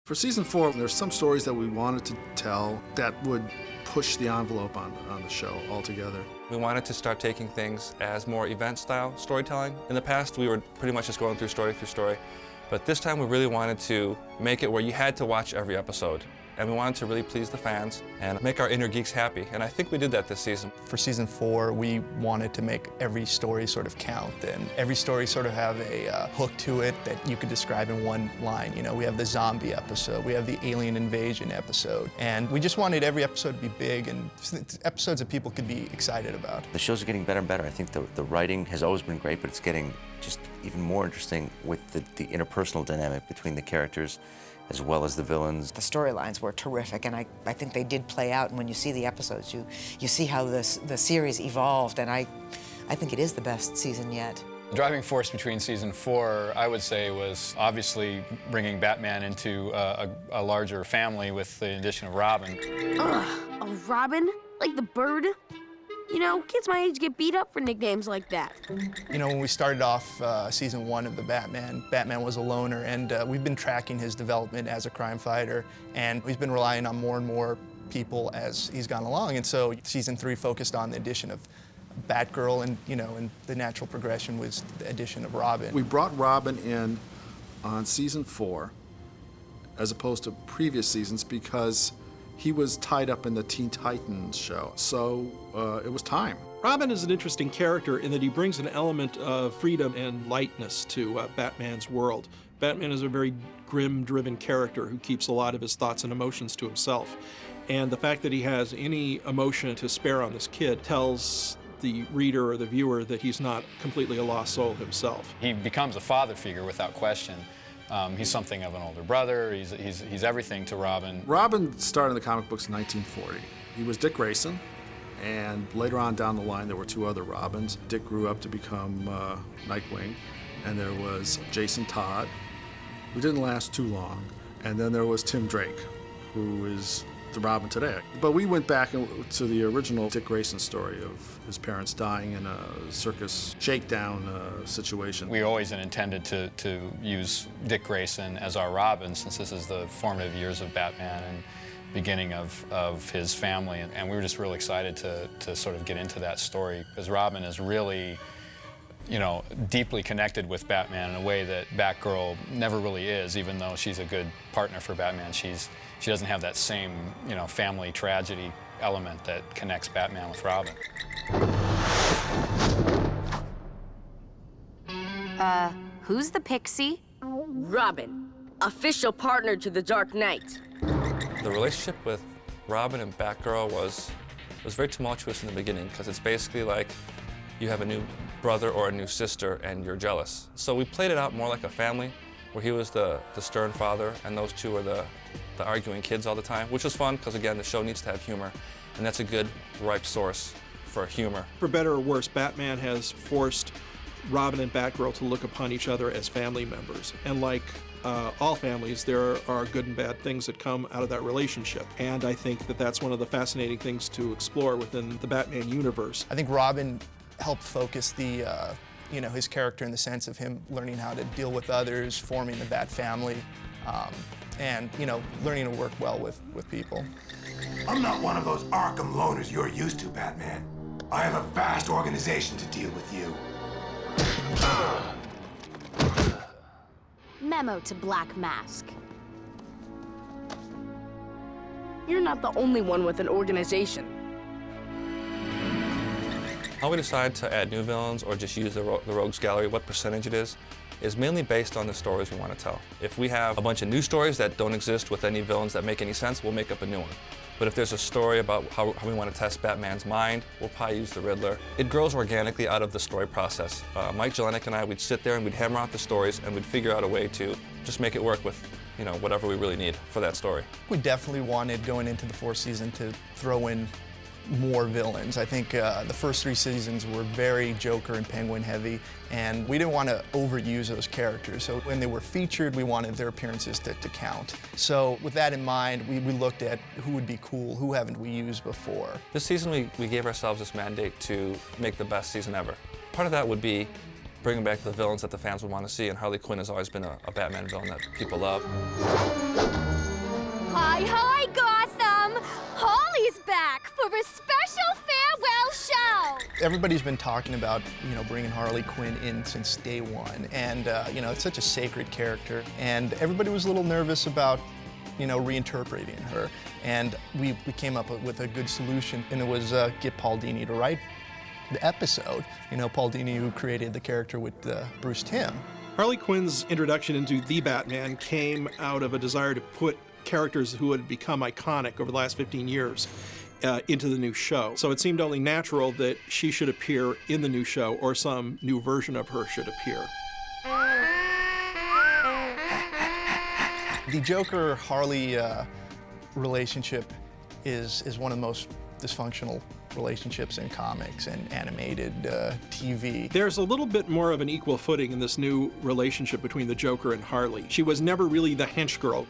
For season 4, there's some stories that we wanted to tell that would push the envelope on the show altogether. We wanted to start taking things as more event-style storytelling. In the past, we were pretty much just going through story, but this time we really wanted to make it where you had to watch every episode. And we wanted to really please the fans and make our inner geeks happy. And I think we did that this season. For season 4, we wanted to make every story sort of count, and every story sort of have a hook to it that you could describe in one line. You know, we have the zombie episode, we have the alien invasion episode, and we just wanted every episode to be big and episodes that people could be excited about. The shows are getting better and better. I think the writing has always been great, but it's getting just even more interesting with the interpersonal dynamic between the characters as well as the villains. The storylines were terrific, and I think they did play out, and when you see the episodes, you see how the series evolved, and I think it is the best season yet. The driving force between season 4, I would say, was obviously bringing Batman into a larger family with the addition of Robin. Ugh, a Robin? Like the bird? You know, kids my age get beat up for nicknames like that. You know, when we started off season 1 of the Batman was a loner, and we've been tracking his development as a crime fighter, and he's been relying on more and more people as he's gone along. And so season 3 focused on the addition of Batgirl, and and the natural progression was the addition of Robin. We brought Robin in on season 4 as opposed to previous seasons because he was tied up in the Teen Titans show, so it was time. Robin is an interesting character in that he brings an element of freedom and lightness to Batman's world. Batman is a very grim-driven character who keeps a lot of his thoughts and emotions to himself. And the fact that he has any emotion to spare on this kid tells the reader or the viewer that he's not completely a lost soul himself. He becomes a father figure without question. He's something of an older brother. He's everything to Robin. Robin started in the comic books in 1940. He was Dick Grayson, and later on down the line there were 2 other Robins. Dick grew up to become Nightwing, and there was Jason Todd, who didn't last too long, and then there was Tim Drake, who is the Robin today. But we went back to the original Dick Grayson story of his parents dying in a circus shakedown situation. We always intended to use Dick Grayson as our Robin, since this is the formative years of Batman and beginning of his family. And we were just really excited to sort of get into that story, because Robin is really, deeply connected with Batman in a way that Batgirl never really is. Even though she's a good partner for Batman, she doesn't have that same, family tragedy element that connects Batman with Robin. Who's the pixie? Robin, official partner to the Dark Knight. The relationship with Robin and Batgirl was very tumultuous in the beginning, because it's basically like you have a new brother or a new sister and you're jealous. So we played it out more like a family, where he was the stern father and those two were the arguing kids all the time, which was fun because, again, the show needs to have humor, and that's a good, ripe source for humor. For better or worse, Batman has forced Robin and Batgirl to look upon each other as family members. And like all families, there are good and bad things that come out of that relationship. And I think that that's one of the fascinating things to explore within the Batman universe. I think Robin helped focus his character in the sense of him learning how to deal with others, forming the Bat family, and learning to work well with people. I'm not one of those Arkham loners you're used to, Batman. I have a vast organization to deal with you. Memo to Black Mask. You're not the only one with an organization. How we decide to add new villains or just use the Rogues Gallery, what percentage it is mainly based on the stories we want to tell. If we have a bunch of new stories that don't exist with any villains that make any sense, we'll make up a new one. But if there's a story about how we want to test Batman's mind, we'll probably use the Riddler. It grows organically out of the story process. Mike Jelenic and I, we'd sit there and we'd hammer out the stories and we'd figure out a way to just make it work with whatever we really need for that story. We definitely wanted, going into the 4th season, to throw in more villains. I think the first 3 seasons were very Joker and Penguin heavy, and we didn't want to overuse those characters. So when they were featured, we wanted their appearances to count. So with that in mind, we looked at who would be cool, who haven't we used before. This season we gave ourselves this mandate to make the best season ever. Part of that would be bringing back the villains that the fans would want to see, and Harley Quinn has always been a Batman villain that people love. Hi, hi, Gotham! Holly's back for a special farewell show! Everybody's been talking about, bringing Harley Quinn in since day one. And, it's such a sacred character. And everybody was a little nervous about, reinterpreting her. And we came up with a good solution, and it was get Paul Dini to write the episode. Paul Dini, who created the character with Bruce Timm. Harley Quinn's introduction into the Batman came out of a desire to put characters who had become iconic over the last 15 years into the new show. So it seemed only natural that she should appear in the new show, or some new version of her should appear. The Joker-Harley relationship is one of the most dysfunctional relationships in comics and animated TV. There's a little bit more of an equal footing in this new relationship between the Joker and Harley. She was never really the hench girl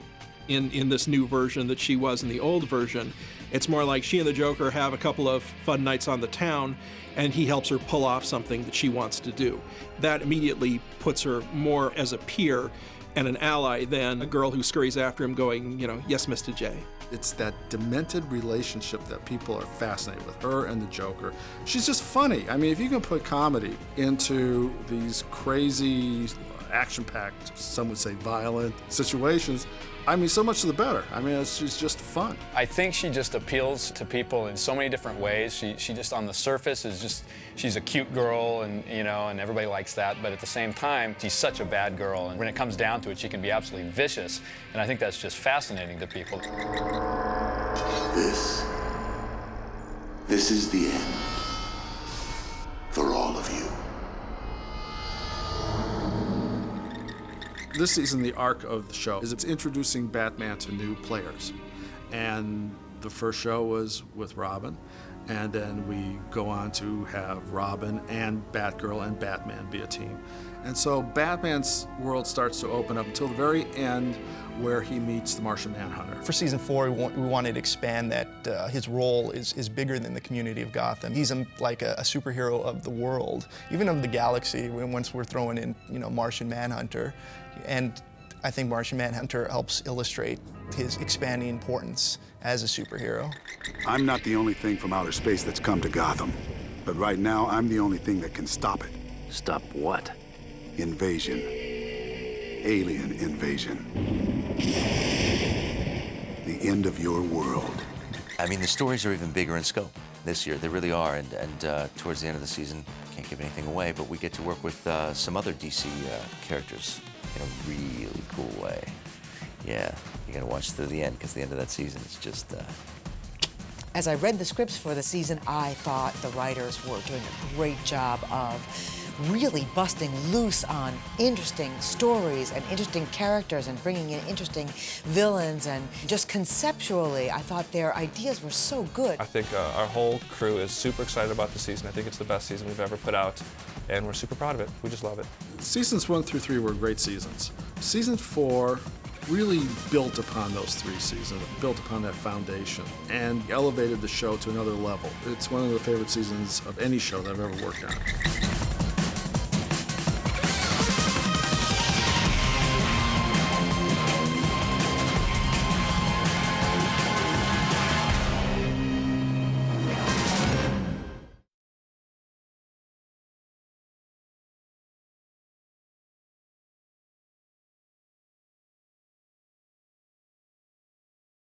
in this new version that she was in the old version. It's more like she and the Joker have a couple of fun nights on the town, and he helps her pull off something that she wants to do. That immediately puts her more as a peer and an ally than a girl who scurries after him going, yes, Mr. J. It's that demented relationship that people are fascinated with, her and the Joker. She's just funny. I mean, if you can put comedy into these crazy, action-packed, some would say violent situations, I mean, so much the better. I mean, she's just fun. I think she just appeals to people in so many different ways. She just, on the surface, is just, she's a cute girl, and and everybody likes that. But at the same time, she's such a bad girl. And when it comes down to it, she can be absolutely vicious. And I think that's just fascinating to people. This is the end for all of you. This season, the arc of the show is it's introducing Batman to new players. And the first show was with Robin, and then we go on to have Robin and Batgirl and Batman be a team. And so Batman's world starts to open up until the very end, where he meets the Martian Manhunter. For season 4, we wanted to expand that his role is bigger than the community of Gotham. He's like a superhero of the world, even of the galaxy, once we're throwing in, Martian Manhunter. And I think Martian Manhunter helps illustrate his expanding importance as a superhero. I'm not the only thing from outer space that's come to Gotham, but right now I'm the only thing that can stop it. Stop what? Invasion. Alien invasion. The end of your world. I mean, the stories are even bigger in scope this year. They really are. And towards the end of the season, can't give anything away, but we get to work with some other DC characters in a really cool way. Yeah, you gotta watch through the end, because the end of that season is just... As I read the scripts for the season, I thought the writers were doing a great job of really busting loose on interesting stories and interesting characters and bringing in interesting villains, and just conceptually, I thought their ideas were so good. I think our whole crew is super excited about the season. I think it's the best season we've ever put out, and we're super proud of it. We just love it. Seasons 1 through 3 were great seasons. Season 4 really built upon those 3 seasons, built upon that foundation, and elevated the show to another level. It's one of the favorite seasons of any show that I've ever worked on.